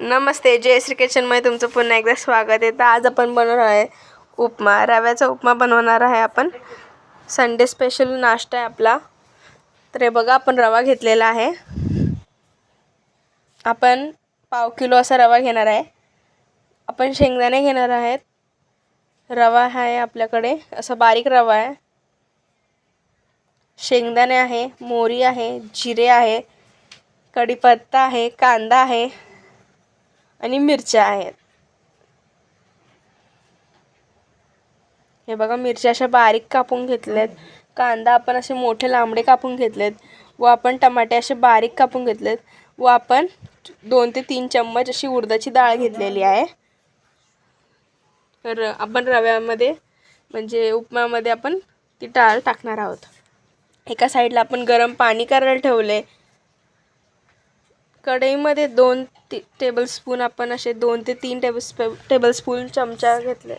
नमस्ते, जयश्री किचनमध्ये तुमचं पुन्हा एकदा स्वागत आहे. तर आज आपण बनवणार आहे उपमा. रव्याचा उपमा बनवणार आहे आपण. संडे स्पेशल नाश्ता आहे आपला. तर हे बघा, आपण रवा घेतलेला आहे. आपण पाव किलो असा रवा घेणार आहे. आपण शेंगदाणे घेणार आहेत. रवा आहे आपल्याकडे, असा बारीक रवा आहे. शेंगदाणे आहे, मोहरी आहे, जिरे आहे, कढीपत्ता आहे, कांदा आहे आणि मिरच्या आहेत. हे बघा, मिरच्या अशा बारीक कापून घेतल्यात. कांदा आपण असे मोठे लांबडे कापून घेतलेत व आपण टमाटे असे बारीक कापून घेतलेत व आपण 2 ते 3 चम्मच अशी उडदाची डाळ घेतलेली आहे. तर आपण रव्यामध्ये म्हणजे उपमामध्ये आपण ती डाळ टाकणार आहोत. एका साईडला आपण गरम पाणी करायला ठेवले. कढईमध्ये 2 टेबलस्पून आपण असे 2 ते 3 टेबलस्पून चमचा घेतले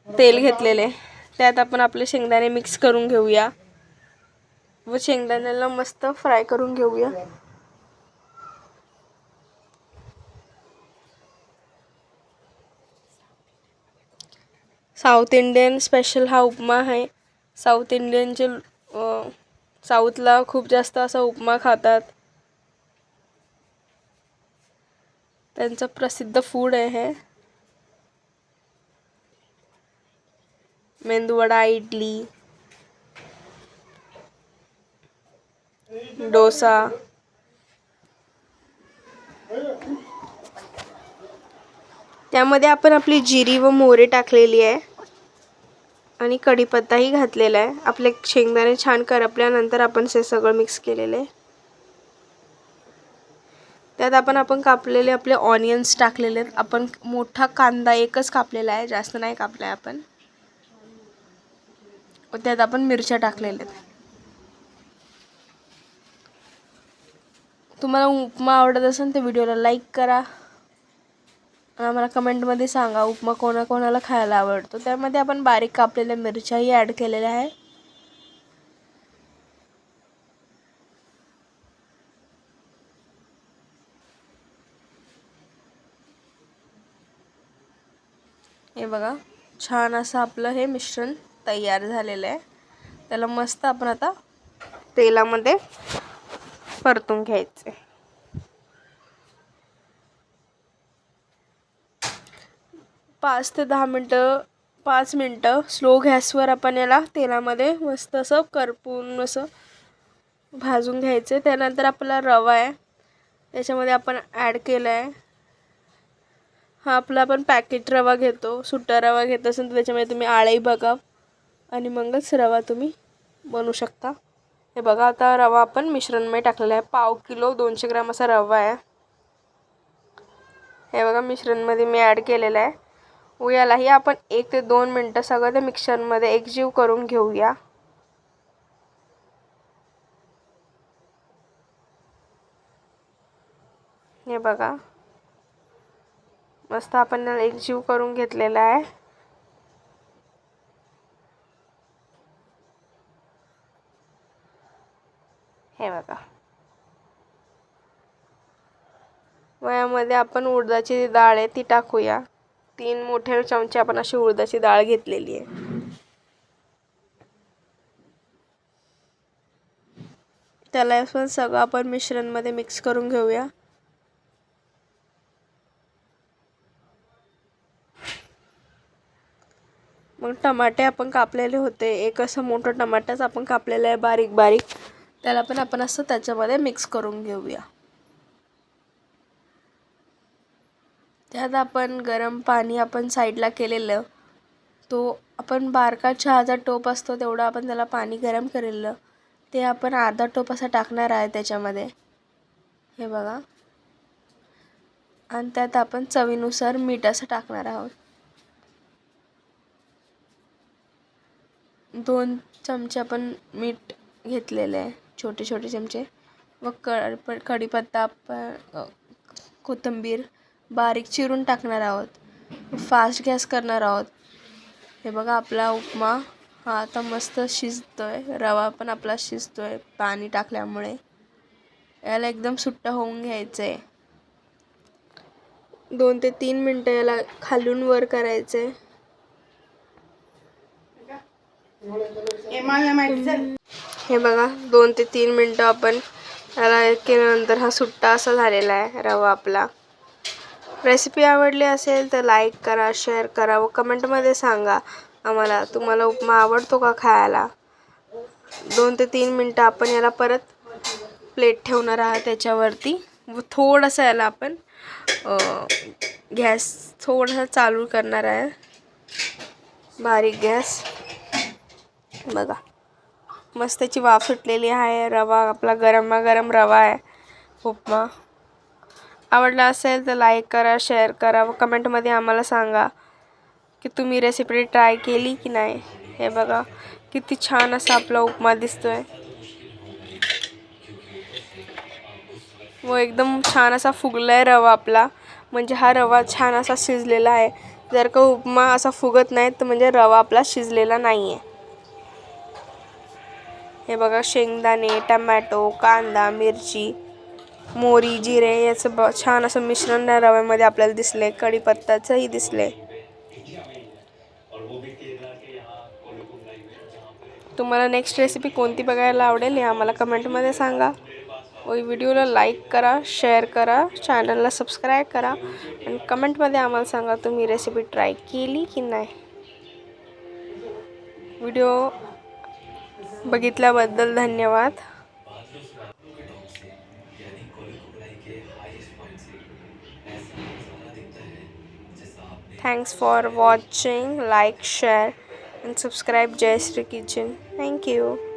तेल घेतलेले. त्यात आपण आपले शेंगदाणे मिक्स करून घेऊया व शेंगदाण्याला मस्त फ्राय करून घेऊया. साऊथ इंडियन स्पेशल हा उपमा आहे. साऊथ इंडियनचे साऊथला खूप जास्त असा उपमा खातात. त्यांचं प्रसिद्ध फूड आहे हे. मेंदूवडा, इडली, डोसा. त्यामध्ये आपण आपली जिरी व मोहरी टाकलेली आहे आणि कढीपत्ताही घातलेला आहे. आपले शेंगदाणे छान करपल्यानंतर आपण हे सगळं मिक्स केलेलं आहे. त्यात आपण कापलेले आपले ऑनियन्स टाकलेले आहेत. आपण मोठा कांदा एकच कापलेला आहे, जास्त नाही कापलाय आपण. व त्यात आपण मिरच्या टाकलेल्या आहेत. तुम्हाला उपमा आवडत असेल तर व्हिडिओला लाईक करा आणि आम्हाला कमेंटमध्ये सांगा उपमा कोणाकोणाला खायला आवडतो. त्यामध्ये आपण बारीक कापलेल्या मिरच्याही ॲड केलेल्या आहे. हे बघा, छान असं आपलं हे मिश्रण तयार झालेलं आहे. त्याला मस्त आपण आता तेलामध्ये परतून घ्यायचे. 5 ते 10 मिनटं 5 मिनटं स्लो गॅसवर आपण याला तेलामध्ये मस्त असं करपून असं भाजून घ्यायचं. त्यानंतर आपला रवा आहे त्याच्यामध्ये आपण ॲड केला आहे. हा आपला आपण पॅकेट रवा घेतो. सुट्टा रवा घेत असेल तर त्याच्यामध्ये तुम्ही आळही बघा आणि मगच रवा तुम्ही बनवू शकता. हे बघा, आता रवा आपण मिश्रणमध्ये टाकलेला आहे. पाव किलो 200 ग्राम असा रवा आहे. हे बघा, मिश्रणमध्ये मी ॲड केलेलं आहे. व यालाही आपण 1 ते 2 मिनटं सगळं ते मिक्सरमध्ये एकजीव करून घेऊया. हे बघा, मस्त आपण याला एकजीव करून घेतलेला आहे. हे बघा, व यामध्ये आपण उडदाची डाळ आहे ती टाकूया. 3 मोठे चमचे आपण अशी उडदाची डाळ घेतलेली आहे. त्याला पण सगळं आपण मिश्रणमध्ये मिक्स करून घेऊया. मग टमाटे आपण कापलेले होते, एक असं मोठं टमाटाच आपण कापलेलं आहे बारीक बारीक. त्याला पण आपण असं त्याच्यामध्ये मिक्स करून घेऊया. त्यात आपण गरम पाणी आपण साईडला केलेलं, तो आपण बारका चहाचा टोप असतो तेवढं आपण त्याला पाणी गरम केलेलं, ते आपण अर्धा टोप असा टाकणार आहे त्याच्यामध्ये. हे बघा, आणि त्यात आपण चवीनुसार मीठ असं टाकणार आहोत. 2 चमचे आपण मीठ घेतलेले आहे, छोटे छोटे चमचे. व कढीपत्ता आपण कोथिंबीर बारीक चिरून टाकणार आहोत. फास्ट गॅस करणार आहोत. हे बघा, आपला उपमा हा आता मस्त शिजतोय. रवा पण आपला शिजतोय पाणी टाकल्यामुळे. याला एकदम सुट्टा होऊन घ्यायचं आहे. 2 ते 3 मिनटं याला खालून वर करायचं आहे. हे बघा 2 ते 3 मिनटं आपण याला केल्यानंतर हा सुट्टा असा झालेला आहे रवा आपला. रेसिपी आवडली असेल तर लाईक करा, शेअर करा व कमेंटमध्ये सांगा आम्हाला तुम्हाला उपमा आवडतो का खायला. 2 ते 3 मिनटं आपण याला परत प्लेट ठेवणार आहात त्याच्यावरती व थोडंसं याला आपण गॅस थोडासा चालू करणार आहे, बारीक गॅस. बघा मस्त त्याची वाफ सुटलेली आहे. रवा आपला गरमागरम रवा आहे. उपमा आवडला असेल तर लाईक करा, शेअर करा व कमेंटमध्ये आम्हाला सांगा की तुम्ही रेसिपी ट्राय केली की नाही. हे बघा किती छान असा आपला उपमा दिसतोय व एकदम छान असा फुगलाय रवा आपला. म्हणजे हा रवा छान असा शिजलेला आहे. जर का उपमा असा फुगत नाही तर म्हणजे रवा आपला शिजलेला नाही आहे. हे बघा शेंगदाणे, टमॅटो, कांदा, मिरची, मोहरी, जिरे याचं छान असं मिश्रण रव्यामध्ये आपल्याला दिसले. कढीपत्त्याचंही दिसले. तुम्हाला नेक्स्ट रेसिपी कोणती बघायला आवडेल हे आम्हाला कमेंटमध्ये सांगा. व व्हिडिओला लाईक करा, शेअर करा, चॅनलला सबस्क्राईब करा आणि कमेंटमध्ये आम्हाला सांगा तुम्ही रेसिपी ट्राय केली की नाही. व्हिडिओ बघितल्याबद्दल धन्यवाद. Thanks for watching. Like, share and subscribe Jayashree Kitchen. Thank you.